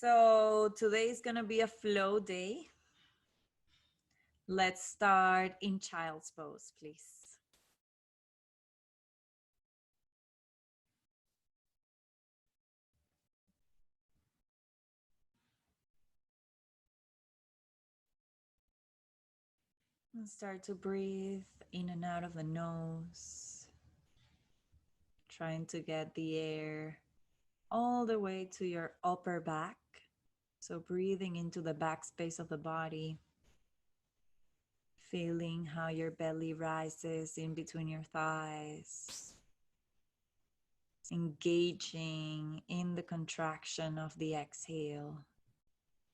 So today is going to be a flow day. Let's start in child's pose, please. And start to breathe in and out of the nose, trying to get the air all the way to your upper back. So breathing into the back space of the body, feeling how your belly rises in between your thighs, engaging in the contraction of the exhale.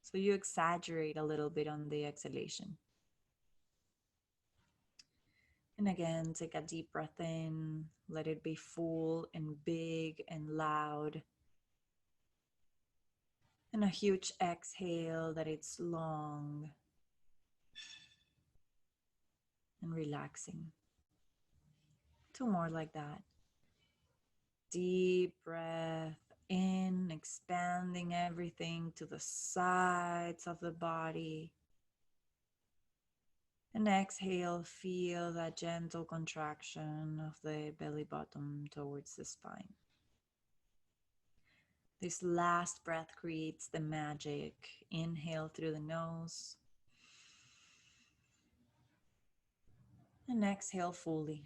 So you exaggerate a little bit on the exhalation. And again, take a deep breath in, let it be full and big and loud. And a huge exhale that it's long and relaxing. Two more like that. Deep breath in, expanding everything to the sides of the body. And exhale, feel that gentle contraction of the belly button towards the spine. This last breath creates the magic. Inhale through the nose. And exhale fully.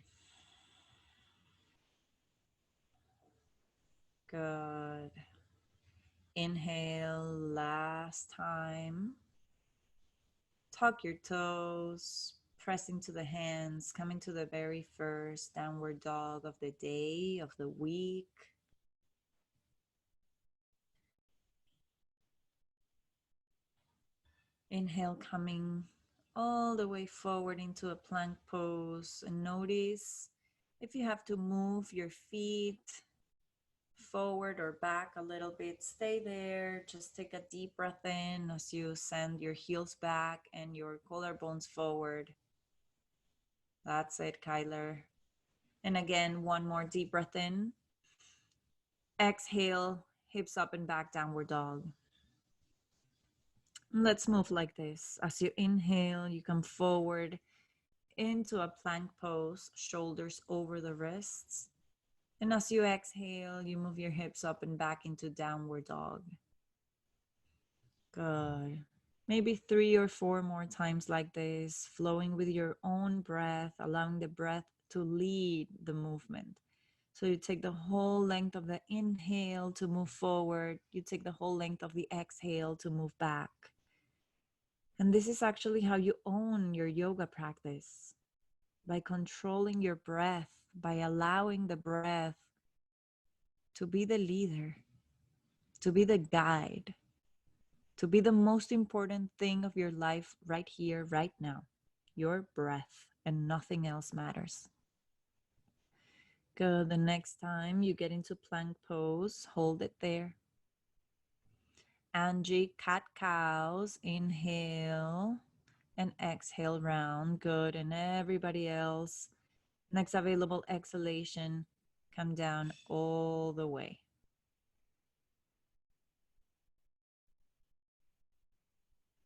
Good. Inhale, last time. Tuck your toes, press into the hands, coming to the very first downward dog of the day, of the week. Inhale, coming all the way forward into a plank pose, and notice if you have to move your feet forward or back a little bit, stay there. Just take a deep breath in as you send your heels back and your collarbones forward. That's it, Kyler. And again, one more deep breath in. Exhale, hips up and back, downward dog. Let's move like this. As you inhale, you come forward into a plank pose, shoulders over the wrists. And as you exhale, you move your hips up and back into downward dog. Good. Maybe 3 or 4 more times like this, flowing with your own breath, allowing the breath to lead the movement. So you take the whole length of the inhale to move forward. You take the whole length of the exhale to move back. And this is actually how you own your yoga practice, by controlling your breath, by allowing the breath to be the leader, to be the guide, to be the most important thing of your life right here, right now. Your breath, and nothing else matters. Good. The next time you get into plank pose, hold it there. Angie, cat-cows, inhale and exhale round. Good. And everybody else, next available exhalation, come down all the way.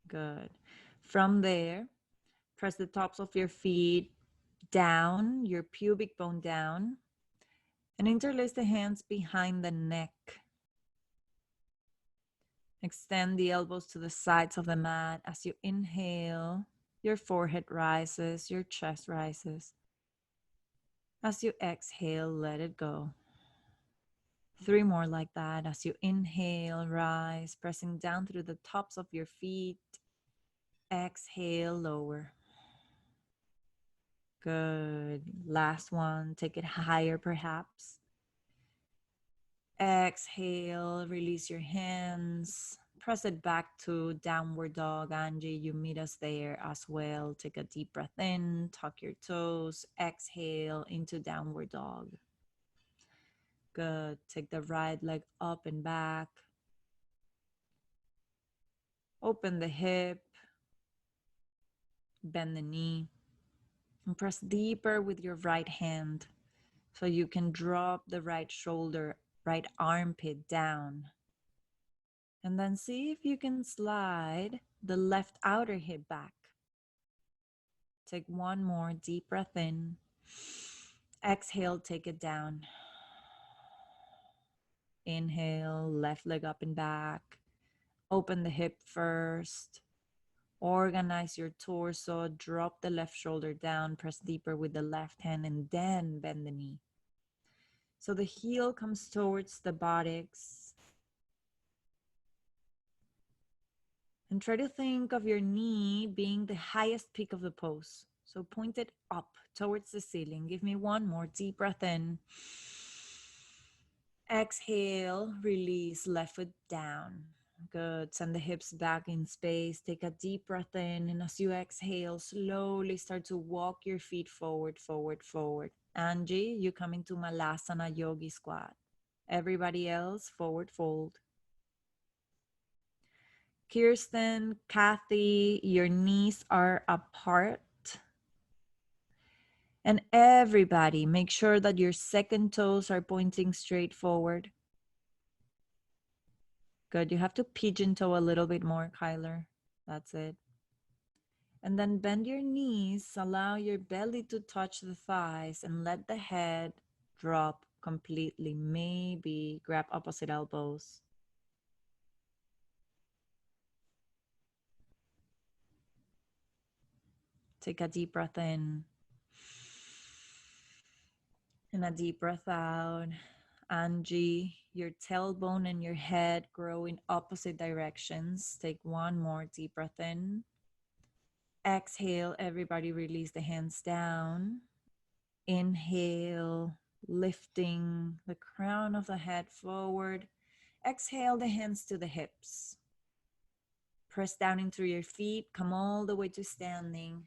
Good. From there, press the tops of your feet down, your pubic bone down, and interlace the hands behind the neck. Extend the elbows to the sides of the mat. As you inhale, your forehead rises, your chest rises. As you exhale, let it go. 3 more like that. As you inhale, rise, pressing down through the tops of your feet. Exhale, lower. Good. Last one. Take it higher, perhaps. Exhale, release your hands. Press it back to downward dog. Angie, you meet us there as well. Take a deep breath in, tuck your toes. Exhale into downward dog. Good. Take the right leg up and back. Open the hip. Bend the knee. And press deeper with your right hand so you can drop the right shoulder, right armpit down. And then see if you can slide the left outer hip back. Take one more deep breath in. Exhale, take it down. Inhale, left leg up and back. Open the hip first. Organize your torso. Drop the left shoulder down. Press deeper with the left hand and then bend the knee. So the heel comes towards the buttocks. And try to think of your knee being the highest peak of the pose. So point it up towards the ceiling. Give me one more deep breath in. Exhale, release, left foot down. Good. Send the hips back in space. Take a deep breath in. And as you exhale, slowly start to walk your feet forward, forward, forward. Angie, you come into Malasana Yogi Squat. Everybody else, forward fold. Kirsten, Kathy, your knees are apart. And everybody, make sure that your second toes are pointing straight forward. Good. You have to pigeon toe a little bit more, Kyler. That's it. And then bend your knees. Allow your belly to touch the thighs and let the head drop completely. Maybe grab opposite elbows. Take a deep breath in. And a deep breath out. Angie, your tailbone and your head grow in opposite directions. Take one more deep breath in. Exhale, everybody release the hands down. Inhale, lifting the crown of the head forward. Exhale, the hands to the hips. Press down into your feet, come all the way to standing.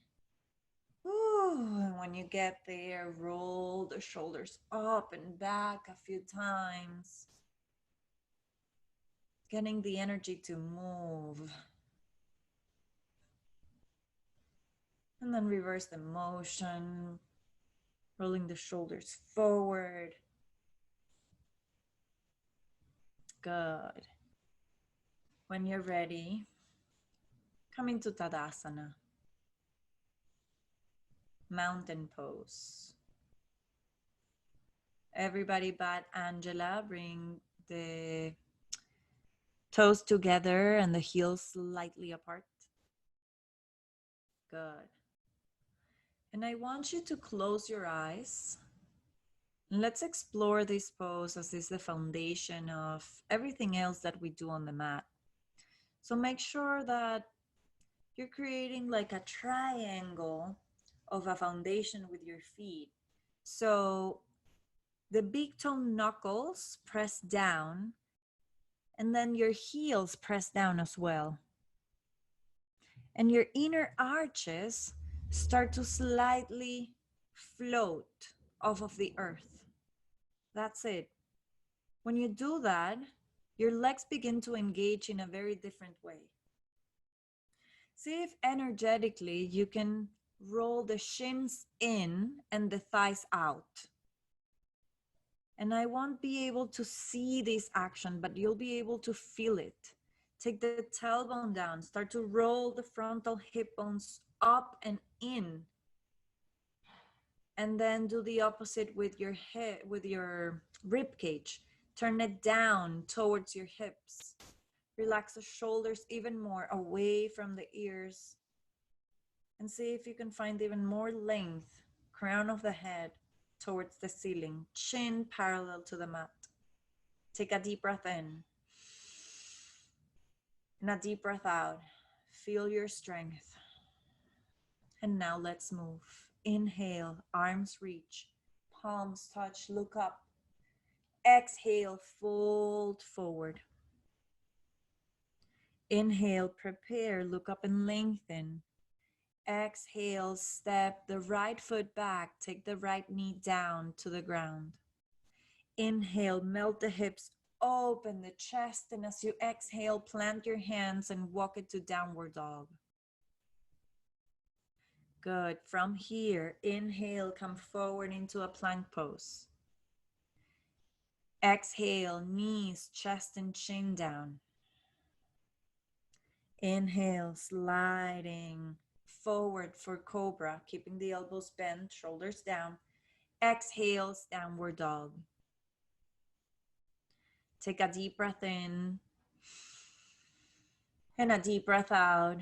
Ooh, and when you get there, roll the shoulders up and back a few times. Getting the energy to move. And then reverse the motion, rolling the shoulders forward. Good. When you're ready, come into Tadasana. Mountain pose. Everybody but Angela, bring the toes together and the heels slightly apart. Good. And I want you to close your eyes. And let's explore this pose as is the foundation of everything else that we do on the mat. So make sure that you're creating like a triangle of a foundation with your feet. So the big toe knuckles press down, and then your heels press down as well. And your inner arches start to slightly float off of the earth. That's it. When you do that, your legs begin to engage in a very different way. See if energetically you can roll the shins in and the thighs out. And I won't be able to see this action, but you'll be able to feel it. Take the tailbone down, start to roll the frontal hip bones up and in. And then do the opposite with your head, with your rib cage. Turn it down towards your hips. Relax the shoulders even more away from the ears. And see if you can find even more length, crown of the head towards the ceiling, chin parallel to the mat. Take a deep breath in. And a deep breath out. Feel your strength. And now let's move. Inhale, arms reach, palms touch, look up. Exhale, fold forward. Inhale, prepare, look up and lengthen. Exhale, step the right foot back, take the right knee down to the ground. Inhale, melt the hips, open the chest, and as you exhale, plant your hands and walk it to downward dog. Good. From here, inhale, come forward into a plank pose. Exhale, knees, chest, and chin down. Inhale, sliding forward for cobra, keeping the elbows bent, shoulders down. Exhale, downward dog. Take a deep breath in and a deep breath out.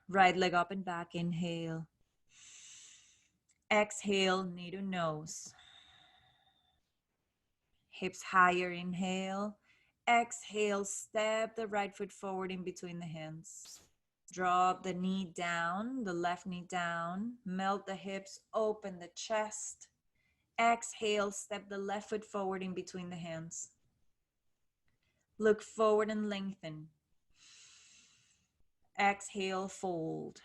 Right leg up and back, inhale. Exhale, knee to nose. Hips higher, inhale. Exhale, step the right foot forward in between the hands. Drop the knee down, the left knee down. Melt the hips, open the chest. Exhale, step the left foot forward in between the hands. Look forward and lengthen. Exhale, fold.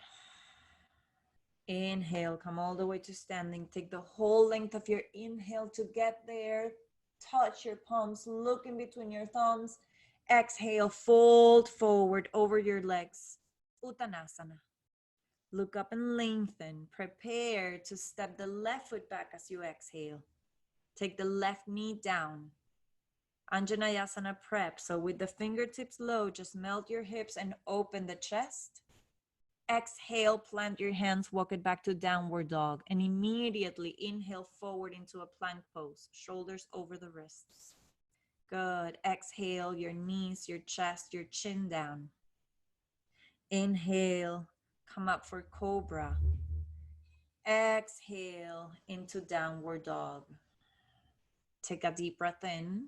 Inhale, come all the way to standing. Take the whole length of your inhale to get there. Touch your palms, look in between your thumbs. Exhale, fold forward over your legs. Uttanasana. Look up and lengthen. Prepare to step the left foot back as you exhale. Take the left knee down. Anjaneyasana prep. So with the fingertips low, just melt your hips and open the chest. Exhale, plant your hands, walk it back to downward dog, and immediately inhale forward into a plank pose, shoulders over the wrists. Good. Exhale, your knees, your chest, your chin down. Inhale, come up for cobra. Exhale into downward dog. Take a deep breath in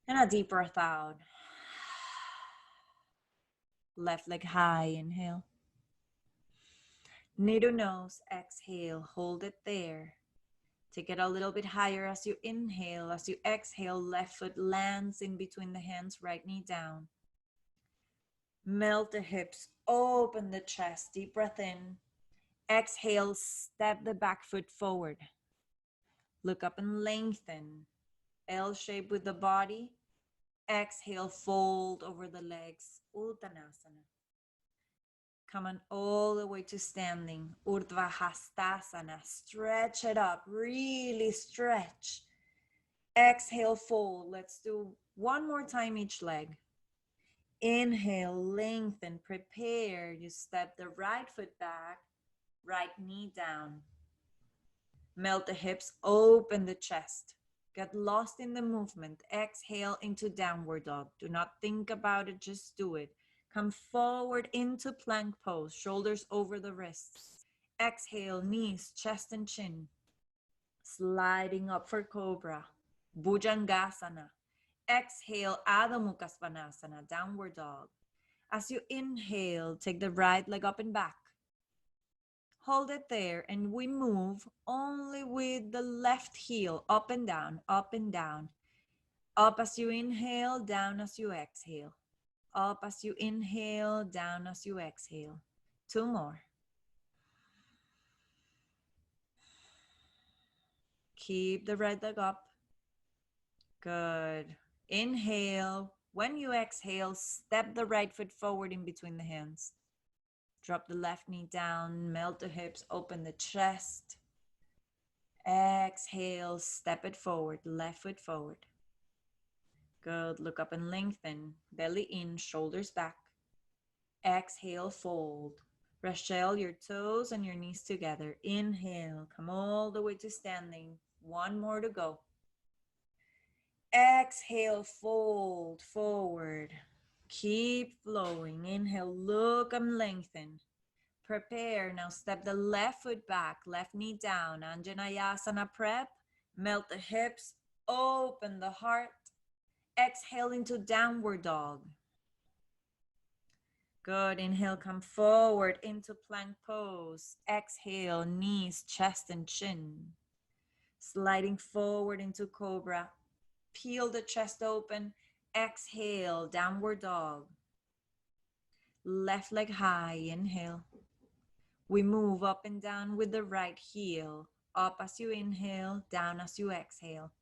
and a deep breath out. Left leg high, inhale. Knee to nose, exhale, hold it there. Take it a little bit higher as you inhale. As you exhale, left foot lands in between the hands, right knee down. Melt the hips, open the chest, deep breath in. Exhale, step the back foot forward. Look up and lengthen. L shape with the body. Exhale, fold over the legs. Uttanasana. Come on all the way to standing. Vasisthasana. Stretch it up. Really stretch. Exhale, fold. Let's do one more time each leg. Inhale, lengthen, prepare. You step the right foot back, right knee down. Melt the hips, open the chest. Get lost in the movement. Exhale into downward dog. Do not think about it, just do it. Come forward into plank pose, shoulders over the wrists. Exhale, knees, chest and chin. Sliding up for cobra. Bhujangasana. Exhale, Ardha Mukha Svanasana, downward dog. As you inhale, take the right leg up and back. Hold it there, and we move only with the left heel, up and down, up and down. Up as you inhale, down as you exhale. Up as you inhale, down as you exhale. Two more. Keep the right leg up. Good. Inhale. When you exhale, step the right foot forward in between the hands. Drop the left knee down, melt the hips, open the chest. Exhale, step it forward, left foot forward. Good. Look up and lengthen. Belly in, shoulders back. Exhale, fold. Rachel your toes and your knees together. Inhale, come all the way to standing. One more to go. Exhale, fold forward. Keep flowing. Inhale, look and lengthen. Prepare. Now step the left foot back, left knee down. Anjaneyasana prep. Melt the hips. Open the heart. Exhale into downward dog. Good. Inhale, come forward into plank pose. Exhale, knees, chest, and chin. Sliding forward into cobra. Peel the chest open. Exhale, downward dog. Left leg high, inhale. We move up and down with the right heel. Up as you inhale, down as you exhale.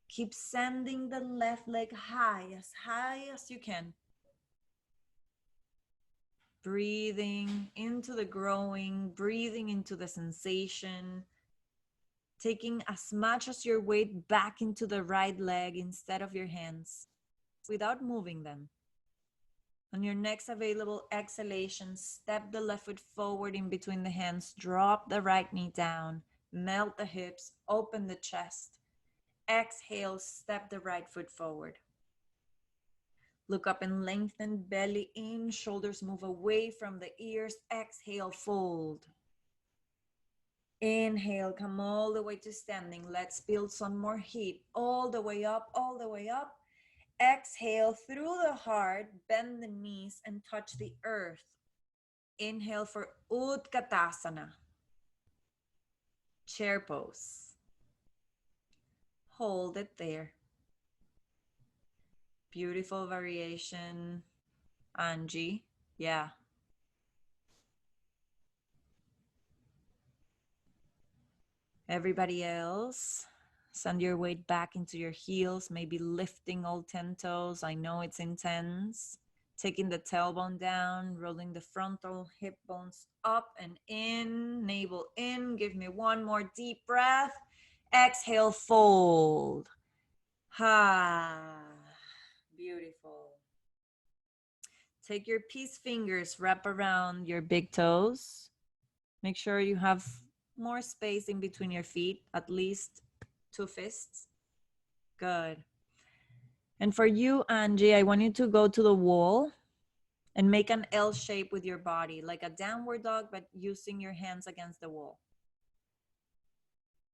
Keep sending the left leg high as you can. Breathing into the growing, breathing into the sensation. Taking as much as your weight back into the right leg instead of your hands, without moving them. On your next available exhalation, step the left foot forward in between the hands, drop the right knee down, melt the hips, open the chest. Exhale, step the right foot forward. Look up and lengthen, belly in, shoulders move away from the ears. Exhale, fold. Inhale, come all the way to standing. Let's build some more heat. All the way up, all the way up. Exhale through the heart, bend the knees and touch the earth. Inhale for Utkatasana, chair pose. Hold it there. Beautiful variation, Angie. Yeah. Everybody else, send your weight back into your heels, maybe lifting all 10 toes. I know it's intense. Taking the tailbone down, rolling the frontal hip bones up and in, navel in. Give me one more deep breath. Exhale, fold. Ha. Beautiful. Take your peace fingers, wrap around your big toes. Make sure you have more space in between your feet, at least 2 fists. Good. And for you, Angie, I want you to go to the wall and make an L shape with your body, like a downward dog, but using your hands against the wall.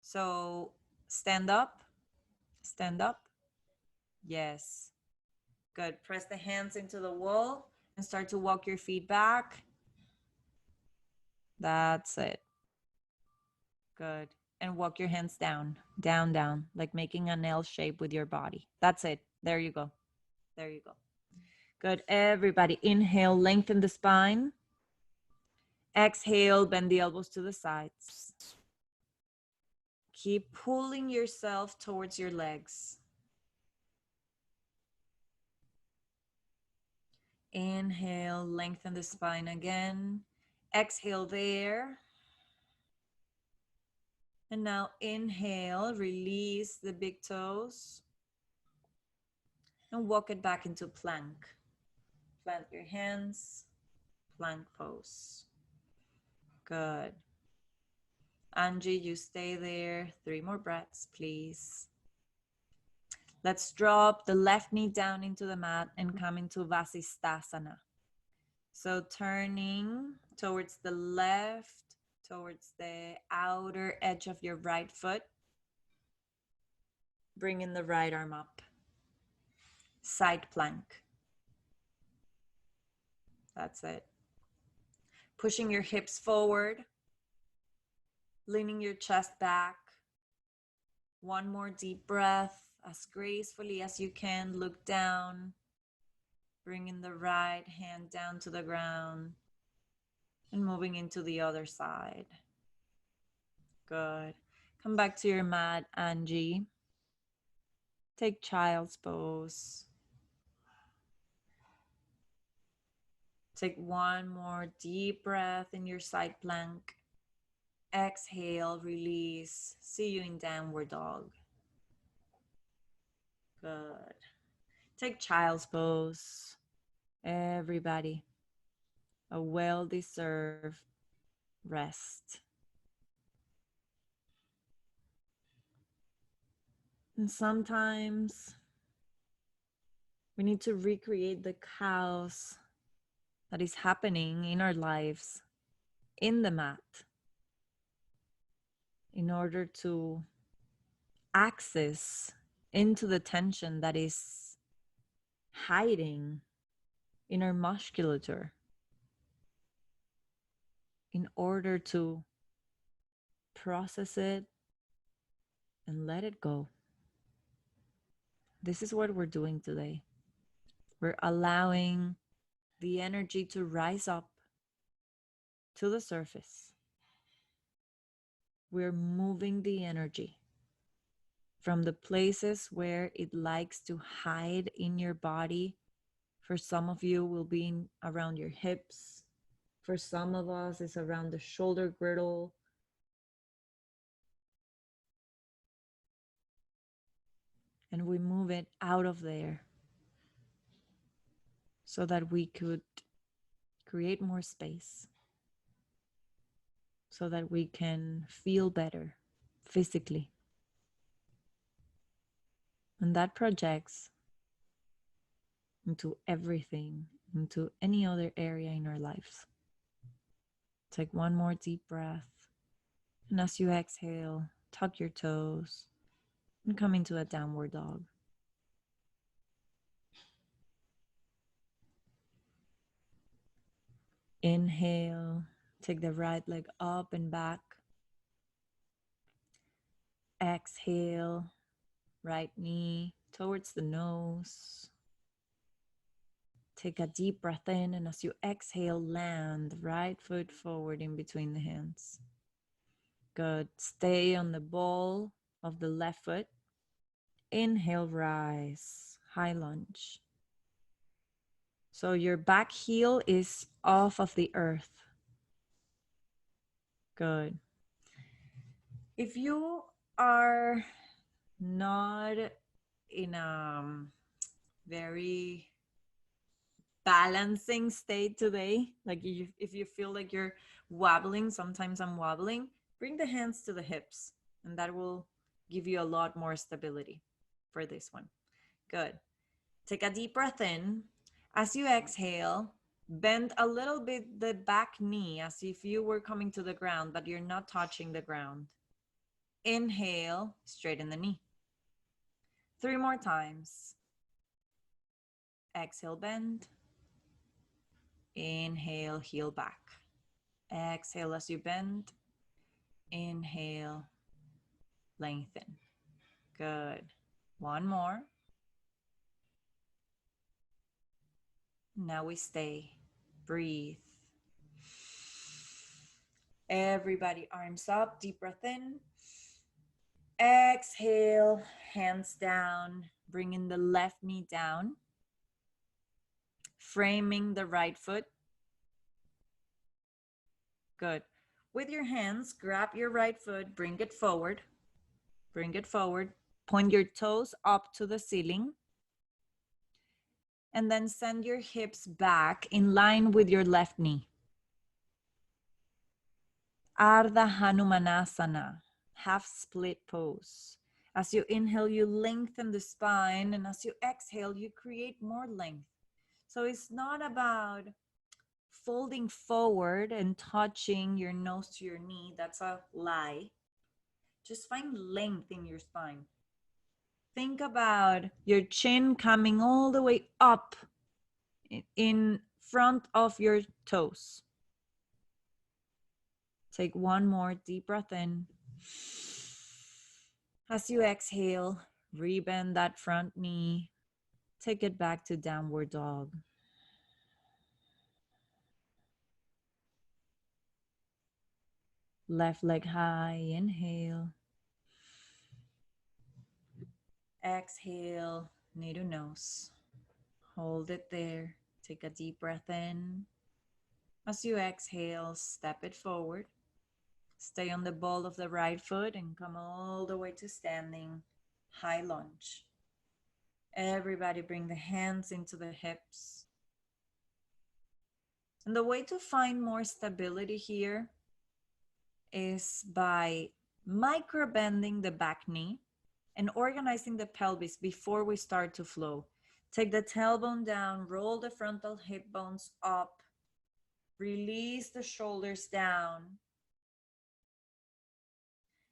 So stand up, stand up. Yes. Good. Press the hands into the wall and start to walk your feet back. That's it. Good. And walk your hands down, down, down, like making an L shape with your body. That's it. There you go. There you go. Good. Everybody, inhale, lengthen the spine. Exhale, bend the elbows to the sides. Keep pulling yourself towards your legs. Inhale, lengthen the spine again. Exhale there. And now inhale, release the big toes. And walk it back into plank. Plant your hands, plank pose. Good. Angie, you stay there. 3 more breaths, please. Let's drop the left knee down into the mat and come into Vasisthasana. So turning towards the left, towards the outer edge of your right foot. Bringing the right arm up. Side plank. That's it. Pushing your hips forward. Leaning your chest back. One more deep breath. As gracefully as you can, look down. Bringing the right hand down to the ground. And moving into the other side. Good. Come back to your mat, Angie. Take child's pose. Take one more deep breath in your side plank. Exhale, release. See you in downward dog. Good. Take child's pose. Everybody, a well-deserved rest. And sometimes we need to recreate the chaos that is happening in our lives in the mat in order to access into the tension that is hiding in our musculature, in order to process it and let it go. This is what we're doing today. We're allowing the energy to rise up to the surface. We're moving the energy from the places where it likes to hide in your body. For some of you, will be around your hips. For some of us, it's around the shoulder girdle. And we move it out of there so that we could create more space, so that we can feel better physically. And that projects into everything, into any other area in our lives. Take one more deep breath. And as you exhale, tuck your toes and come into a downward dog. Inhale, take the right leg up and back. Exhale, right knee towards the nose. Take a deep breath in, and as you exhale, land right foot forward in between the hands. Good. Stay on the ball of the left foot. Inhale, rise, high lunge. So your back heel is off of the earth. Good. If you are not in a very balancing state today, like if you feel like you're wobbling, sometimes I'm wobbling, bring the hands to the hips, and that will give you a lot more stability for this one. Good. Take a deep breath in. As you exhale, bend a little bit the back knee as if you were coming to the ground, but you're not touching the ground. Inhale, straighten the knee. 3 more times. Exhale, bend. Inhale, heel back. Exhale as you bend. Inhale, lengthen. Good. One more. Now we stay. Breathe. Everybody, arms up, deep breath in. Exhale, hands down, bringing the left knee down. Framing the right foot. Good. With your hands, grab your right foot, bring it forward. Bring it forward. Point your toes up to the ceiling. And then send your hips back in line with your left knee. Ardha Hanumanasana, half split pose. As you inhale, you lengthen the spine, and as you exhale, you create more length. So it's not about folding forward and touching your nose to your knee. That's a lie. Just find length in your spine. Think about your chin coming all the way up in front of your toes. Take one more deep breath in. As you exhale, rebend that front knee. Take it back to downward dog. Left leg high, inhale. Exhale, knee to nose. Hold it there. Take a deep breath in. As you exhale, step it forward. Stay on the ball of the right foot and come all the way to standing, high lunge. Everybody bring the hands into the hips. And the way to find more stability here is by micro bending the back knee and organizing the pelvis before we start to flow. Take the tailbone down, roll the frontal hip bones up, release the shoulders down.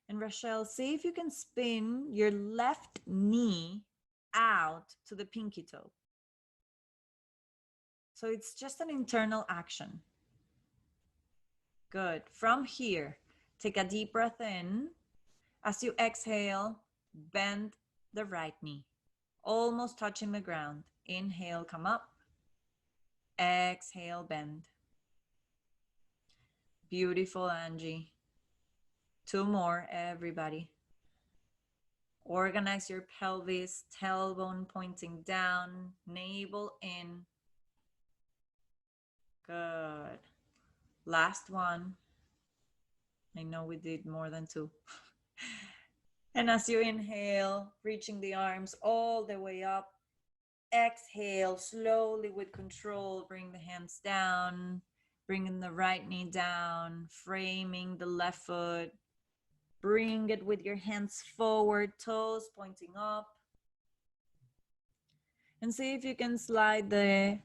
And Rachel, see if you can spin your left knee out to the pinky toe. So it's just an internal action. Good. From here, take a deep breath in. As you exhale, bend the right knee, almost touching the ground. Inhale, come up. Exhale, bend. Beautiful, Angie. 2 more, everybody. Organize your pelvis, tailbone pointing down, navel in. Good. Last one. I know we did more than 2. And as you inhale, reaching the arms all the way up. Exhale, slowly with control, bring the hands down, bringing the right knee down, framing the left foot. Bring it with your hands forward, toes pointing up. And see if you can slide the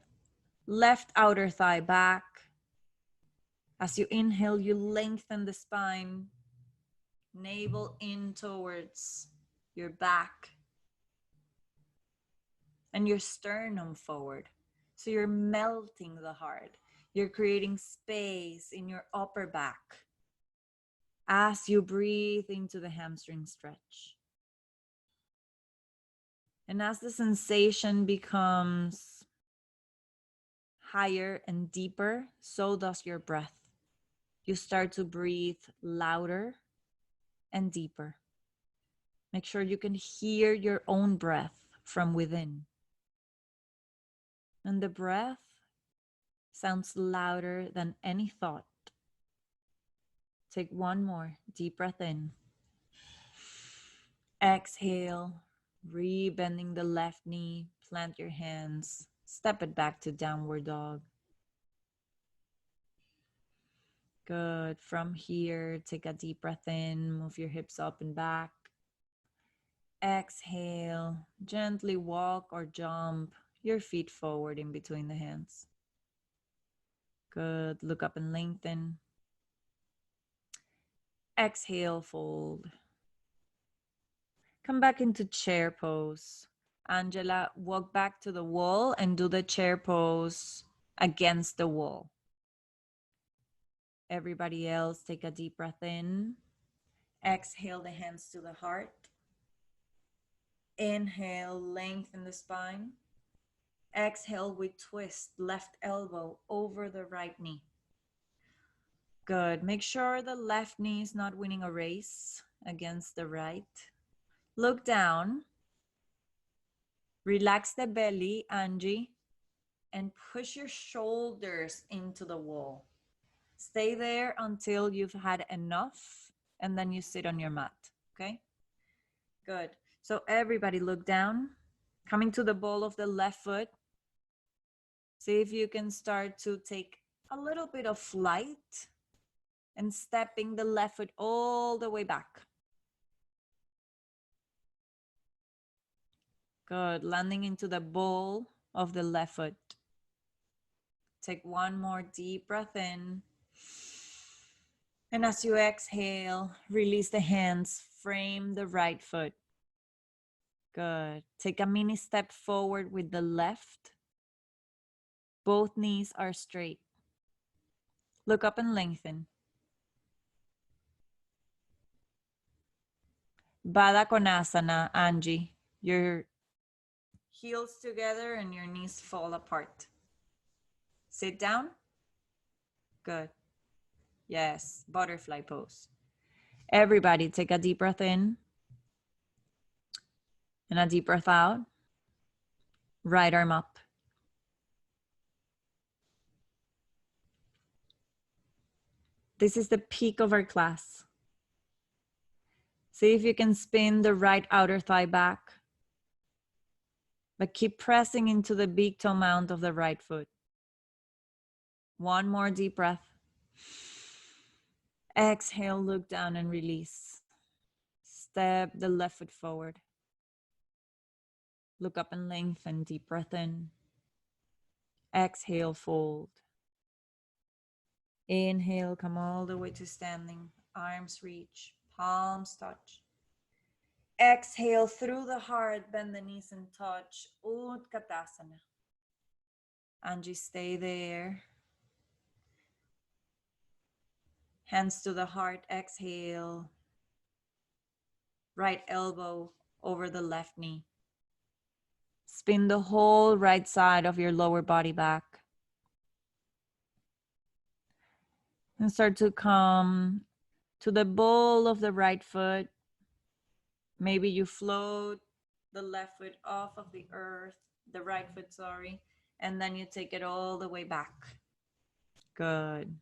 left outer thigh back. As you inhale, you lengthen the spine, navel in towards your back, and your sternum forward. So you're melting the heart. You're creating space in your upper back as you breathe into the hamstring stretch. And as the sensation becomes higher and deeper, so does your breath. You start to breathe louder and deeper. Make sure you can hear your own breath from within. And the breath sounds louder than any thought. Take one more deep breath in. Exhale, re-bending the left knee, plant your hands, step it back to downward dog. Good. From here, take a deep breath in, move your hips up and back. Exhale, gently walk or jump your feet forward in between the hands. Good. Look up and lengthen. Exhale, fold. Come back into chair pose. Angela, walk back to the wall and do the chair pose against the wall. Everybody else, take a deep breath in. Exhale the hands to the heart. Inhale, lengthen the spine. Exhale, we twist left elbow over the right knee. Good. Make sure the left knee is not winning a race against the right. Look down. Relax the belly, Angie, and push your shoulders into the wall. Stay there until you've had enough, and then you sit on your mat, okay? Good. So everybody look down, coming to the ball of the left foot. See if you can start to take a little bit of flight and stepping the left foot all the way back. Good. Landing into the ball of the left foot. Take one more deep breath in. And as you exhale, release the hands, frame the right foot. Good. Take a mini step forward with the left. Both knees are straight. Look up and lengthen. Baddha Konasana, Angie. Your heels together and your knees fall apart. Sit down. Good. Yes, butterfly pose. Everybody take a deep breath in and a deep breath out. Right arm up. This is the peak of our class. See if you can spin the right outer thigh back, but keep pressing into the big toe mount of the right foot. One more deep breath. Exhale, look down and release. Step the left foot forward. Look up and lengthen, deep breath in. Exhale, fold. Inhale, come all the way to standing. Arms reach, palms touch. Exhale through the heart, bend the knees and touch. Utkatasana. Angie, stay there. Hands to the heart, exhale. Right elbow over the left knee. Spin the whole right side of your lower body back. And start to come to the ball of the right foot. Maybe you float the left foot off of the earth, the right foot, sorry, and then you take it all the way back. Good.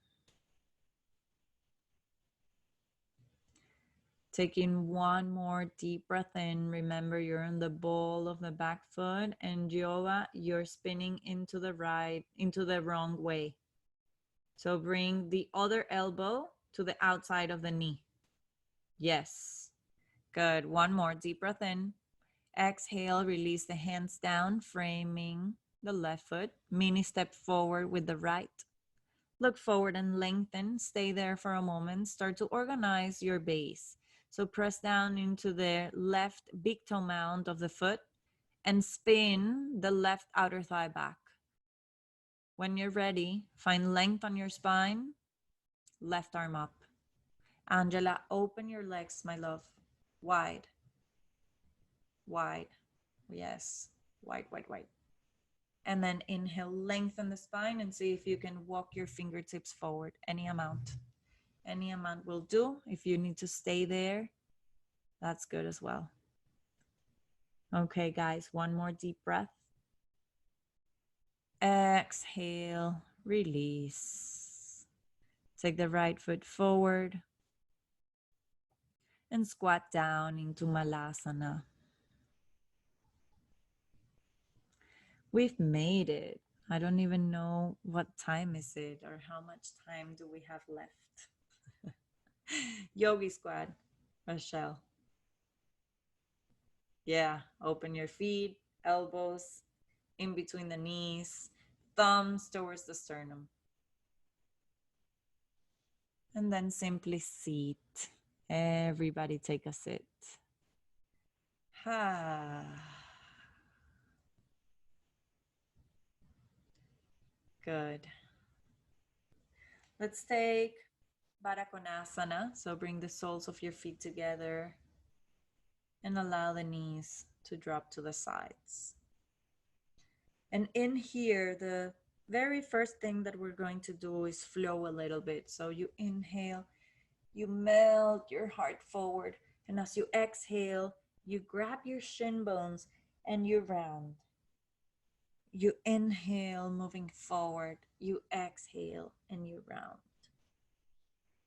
Taking one more deep breath in. Remember, you're on the ball of the back foot, and yoga, you're spinning into the right, into the wrong way. So bring the other elbow to the outside of the knee. Yes. Good. One more deep breath in. Exhale, release the hands down, framing the left foot. Mini step forward with the right. Look forward and lengthen. Stay there for a moment. Start to organize your base. So press down into the left big toe mound of the foot and spin the left outer thigh back. When you're ready, find length on your spine. Left arm up. Angela, open your legs, my love. Wide. Wide. Yes. Wide, wide, wide. And then inhale, lengthen the spine and see if you can walk your fingertips forward. Any amount. Any amount will do. If you need to stay there, that's good as well. Okay, guys, one more deep breath. Exhale, release. Take the right foot forward and squat down into Malasana. We've made it. I don't even know what time is it or how much time do we have left. Yogi squat, Rochelle. Yeah, open your feet, elbows in between the knees, thumbs towards the sternum. And then simply sit. Everybody take a sit. Ha. Good. Let's take Konasana. So bring the soles of your feet together and allow the knees to drop to the sides. And in here, the very first thing that we're going to do is flow a little bit. So you inhale, you melt your heart forward. And as you exhale, you grab your shin bones and you round. You inhale, moving forward. You exhale and you round.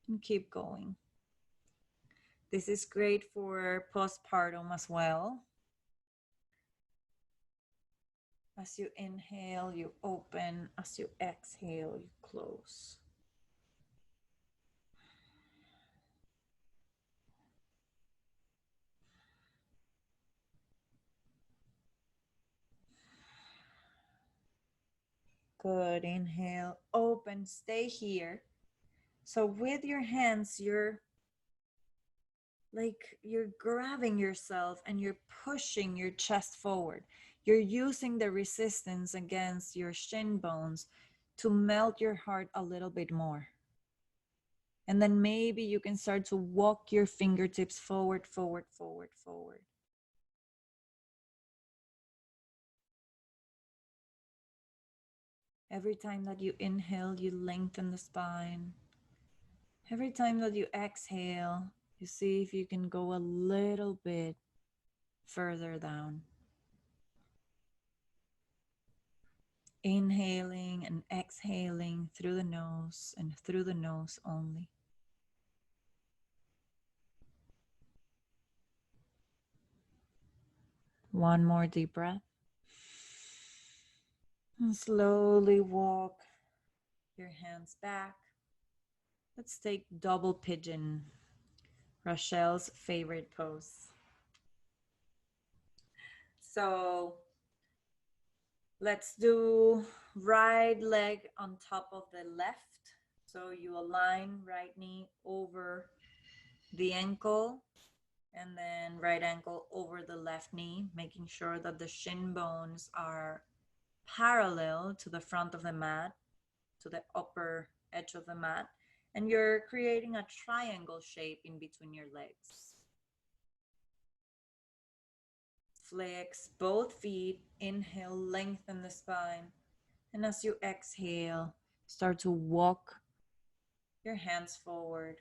And keep going. This is great for postpartum as well. As you inhale, you open. As you exhale, you close. Good. Inhale, open, stay here. So with your hands, you're grabbing yourself and you're pushing your chest forward. You're using the resistance against your shin bones to melt your heart a little bit more. And then maybe you can start to walk your fingertips forward, forward, forward, forward. Every time that you inhale, you lengthen the spine. Every time that you exhale, you see if you can go a little bit further down. Inhaling and exhaling through the nose and through the nose only. One more deep breath. And slowly walk your hands back. Let's take double pigeon, Rochelle's favorite pose. So let's do right leg on top of the left. So you align right knee over the ankle and then right ankle over the left knee, making sure that the shin bones are parallel to the front of the mat, to the upper edge of the mat. And you're creating a triangle shape in between your legs. Flex both feet, inhale, lengthen the spine. And as you exhale, start to walk your hands forward,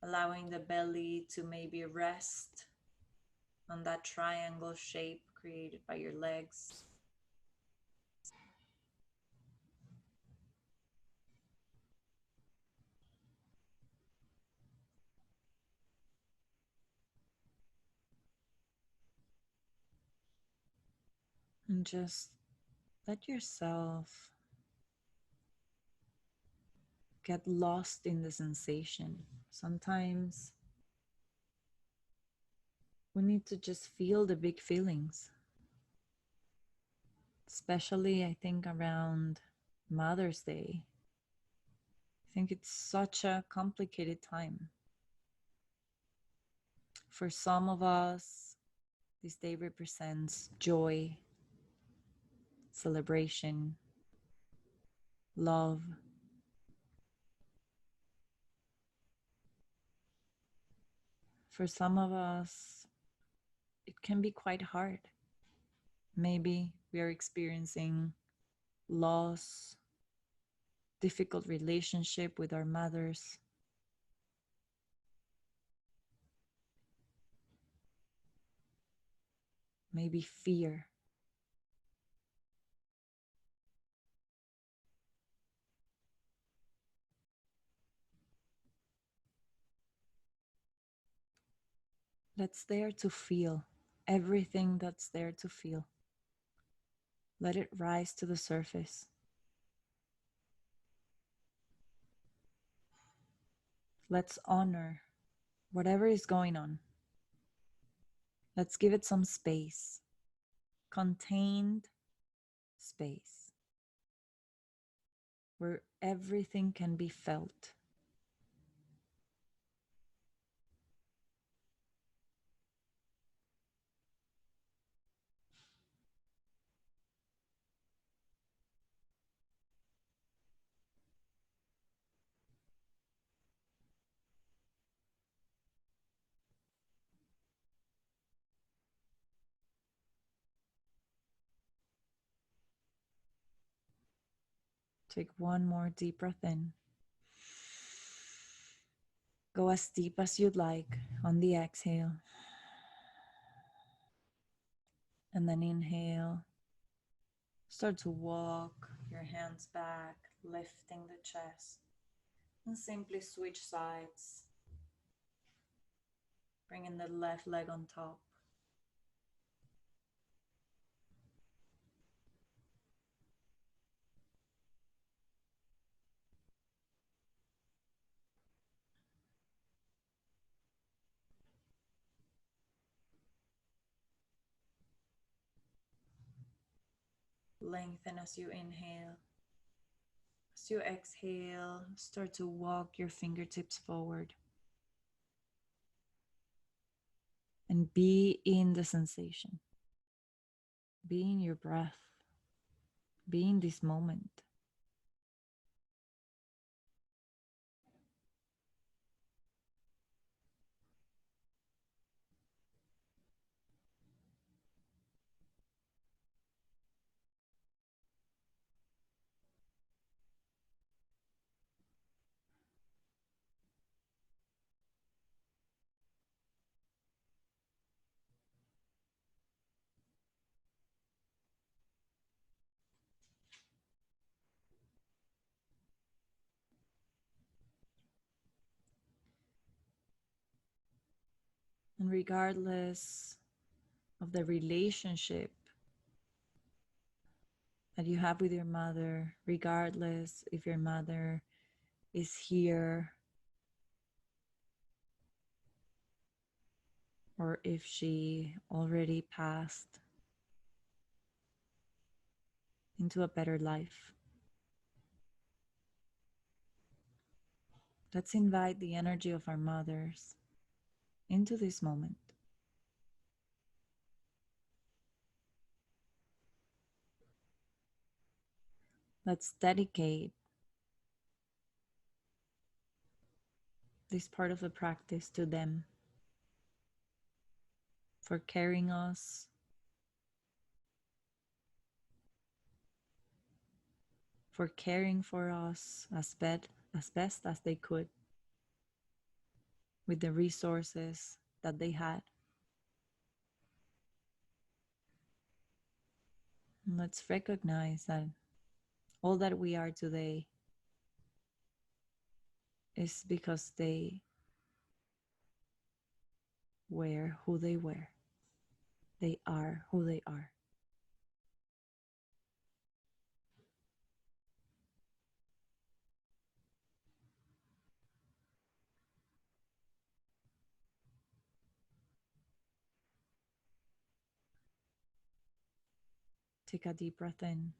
allowing the belly to maybe rest on that triangle shape created by your legs. And just let yourself get lost in the sensation. Sometimes we need to just feel the big feelings, especially I think around Mother's Day. I think it's such a complicated time. For some of us, this day represents joy, celebration, love. For some of us, it can be quite hard. Maybe we are experiencing loss, difficult relationship with our mothers. Maybe fear. Let's dare to feel everything that's there to feel. Let it rise to the surface. Let's honor whatever is going on. Let's give it some space, contained space, where everything can be felt. Take one more deep breath in. Go as deep as you'd like on the exhale. And then inhale. Start to walk your hands back, lifting the chest. And simply switch sides. Bringing the left leg on top. Lengthen as you inhale. As you exhale, start to walk your fingertips forward. And be in the sensation. Be in your breath. Be in this moment. And regardless of the relationship that you have with your mother, regardless if your mother is here or if she already passed into a better life. Let's invite the energy of our mothers into this moment. Let's dedicate this part of the practice to them for carrying us, for caring for us as best as they could with the resources that they had. And let's recognize that all that we are today is because they were who they were. They are who they are. Take a deep breath in.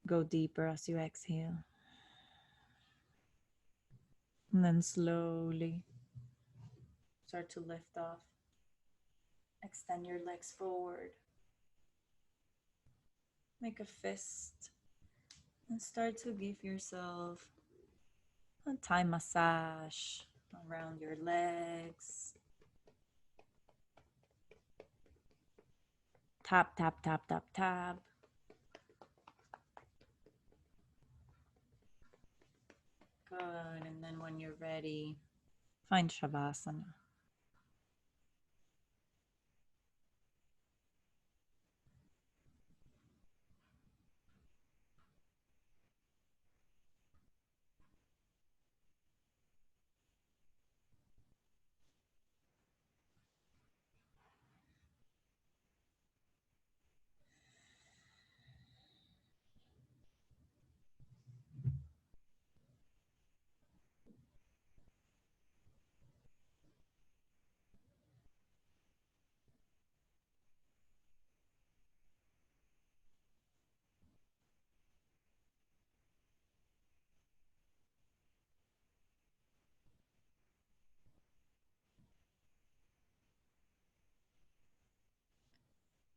Go deeper as you exhale. And then slowly start to lift off. Extend your legs forward. Make a fist and start to give yourself a Thai massage around your legs. Tap, tap, tap, tap, tap. Good. And then when you're ready, find Shavasana.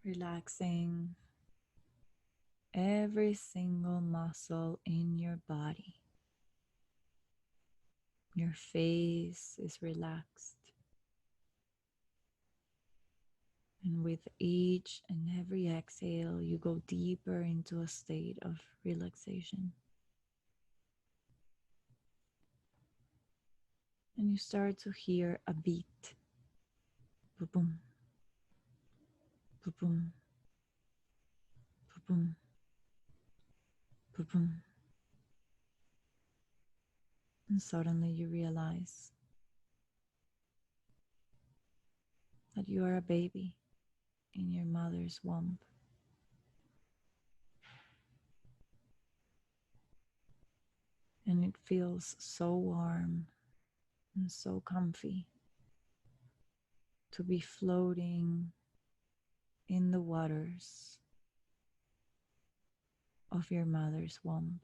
Relaxing every single muscle in your body. Your face is relaxed. And with each and every exhale, you go deeper into a state of relaxation. And you start to hear a beat. Boom, boom, boom, boom, boom, boom. And suddenly you realize that you are a baby in your mother's womb. And it feels so warm and so comfy to be floating in the waters of your mother's womb.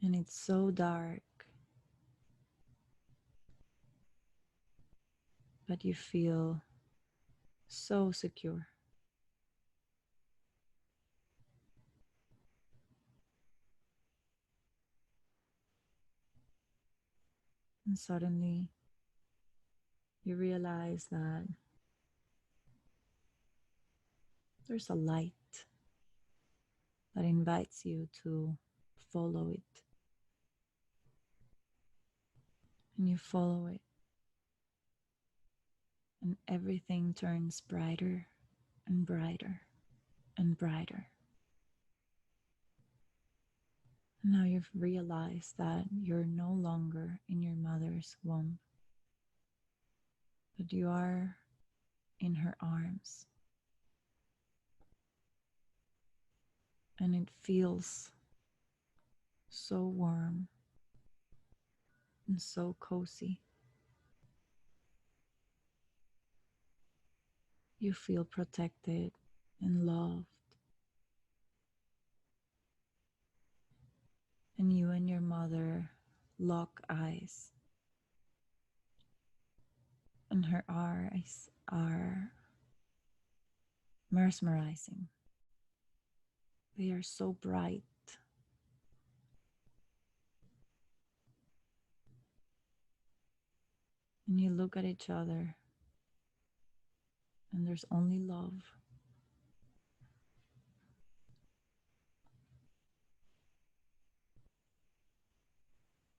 And it's so dark, but you feel so secure. And suddenly you realize that there's a light that invites you to follow it. And you follow it. And everything turns brighter and brighter and brighter. And now you've realized that you're no longer in your mother's womb, but you are in her arms. And it feels so warm and so cozy. You feel protected and loved. And you and your mother lock eyes. And her eyes are mesmerizing. They are so bright. And you look at each other, and there's only love.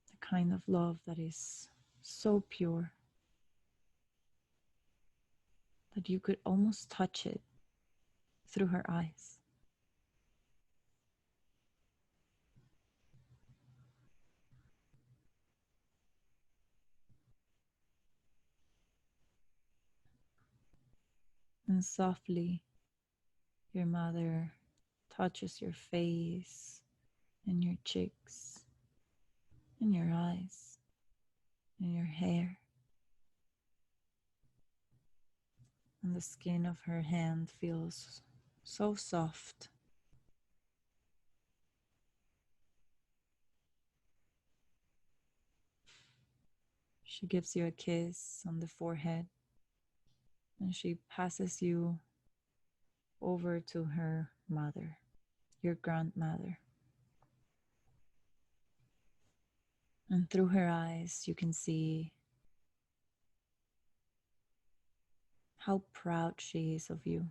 The kind of love that is so pure that you could almost touch it through her eyes. And softly, your mother touches your face in your cheeks, in your eyes, in your hair. And the skin of her hand feels so soft. She gives you a kiss on the forehead, and she passes you over to her mother, your grandmother. And through her eyes, you can see how proud she is of you.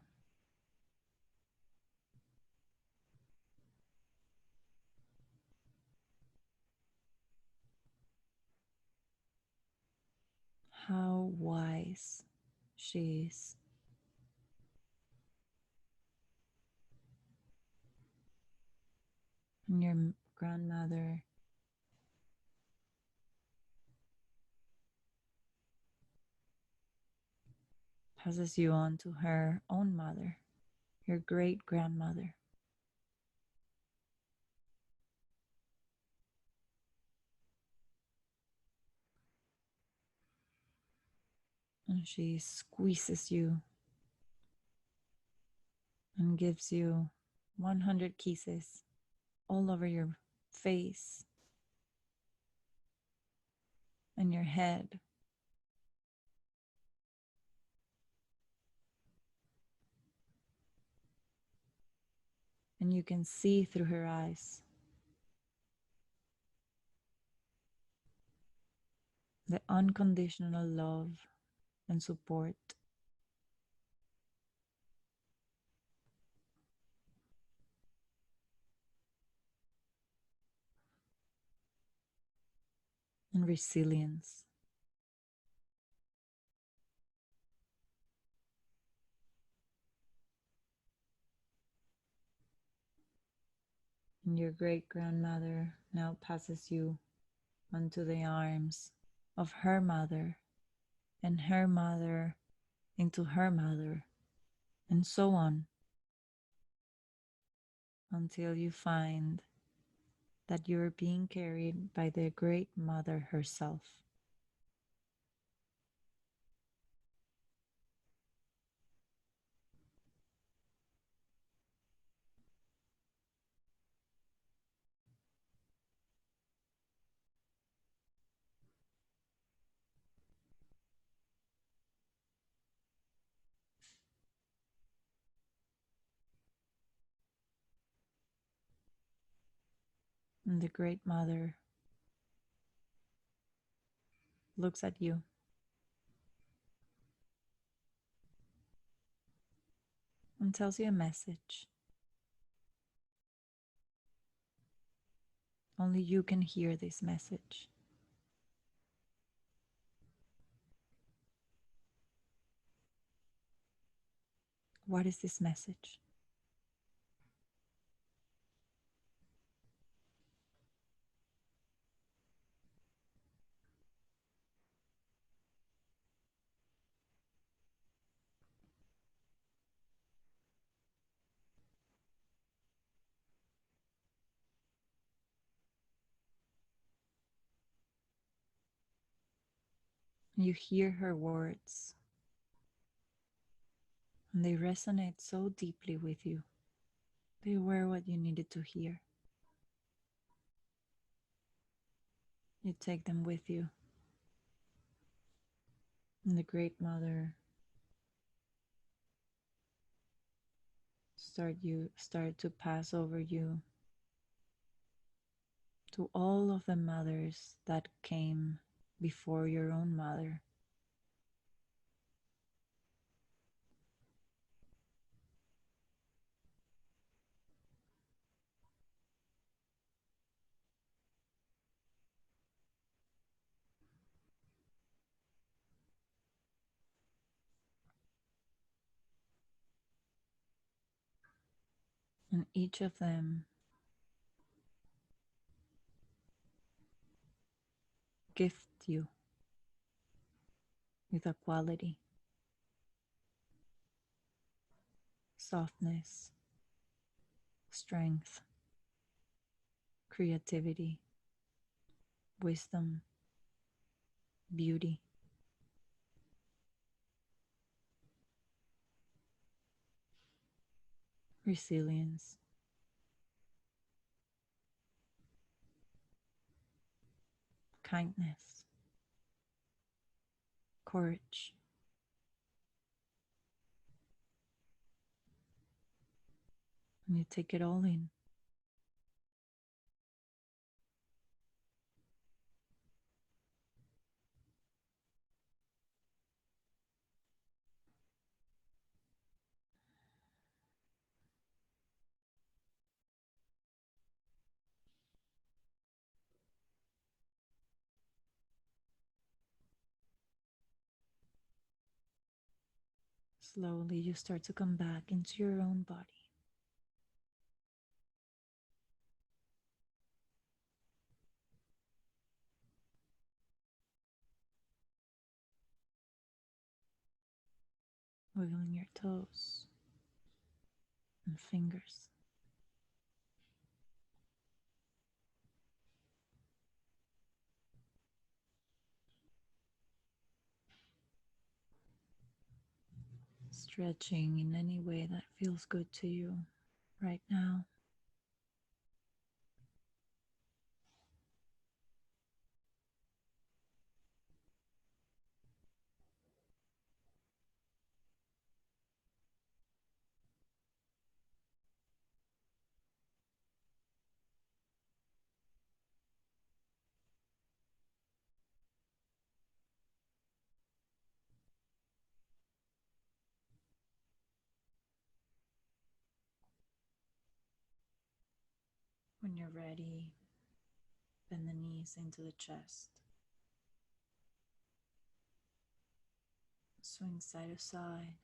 How wise she is. And your grandmother passes you on to her own mother, your great grandmother. And she squeezes you and gives you 100 kisses all over your face and your head. And you can see through her eyes the unconditional love and support. And resilience. And your great grandmother now passes you onto the arms of her mother, and her mother into her mother, and so on, until you find that you're being carried by the great mother herself. And the great mother looks at you and tells you a message. Only you can hear this message. What is this message? You hear her words, and they resonate so deeply with you. They were what you needed to hear. You take them with you. And the great mother start to pass over you to all of the mothers that came before your own mother. And each of them gift you with a quality, softness, strength, creativity, wisdom, beauty, resilience, kindness, courage. And you take it all in. Slowly, you start to come back into your own body. Wiggling your toes and fingers. Stretching in any way that feels good to you right now. When you're ready, bend the knees into the chest. Swing side to side.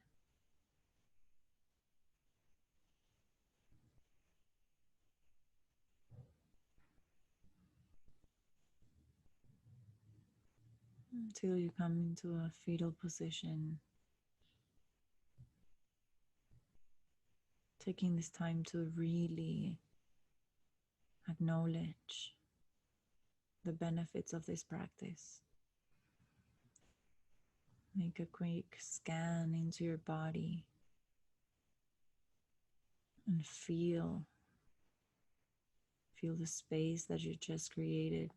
Until you come into a fetal position. Taking this time to really acknowledge the benefits of this practice. Make a quick scan into your body and feel the space that you just created.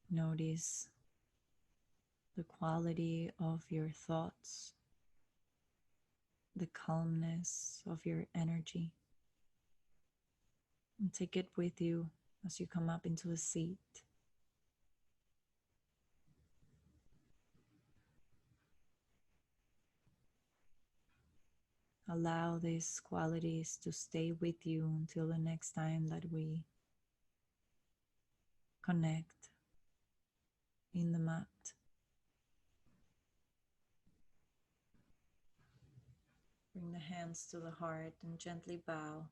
Notice the quality of your thoughts, the calmness of your energy, and take it with you as you come up into a seat. Allow these qualities to stay with you until the next time that we connect in the mat. Bring the hands to the heart and gently bow.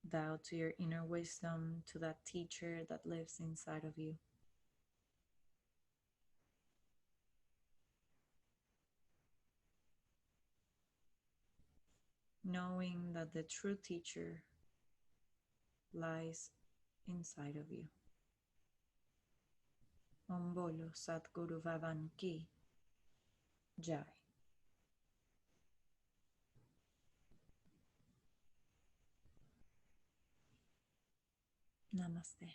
Bow to your inner wisdom, to that teacher that lives inside of you. Knowing that the true teacher lies inside of you. Om Bolo Satguru Vavan Ki Jai. Namaste.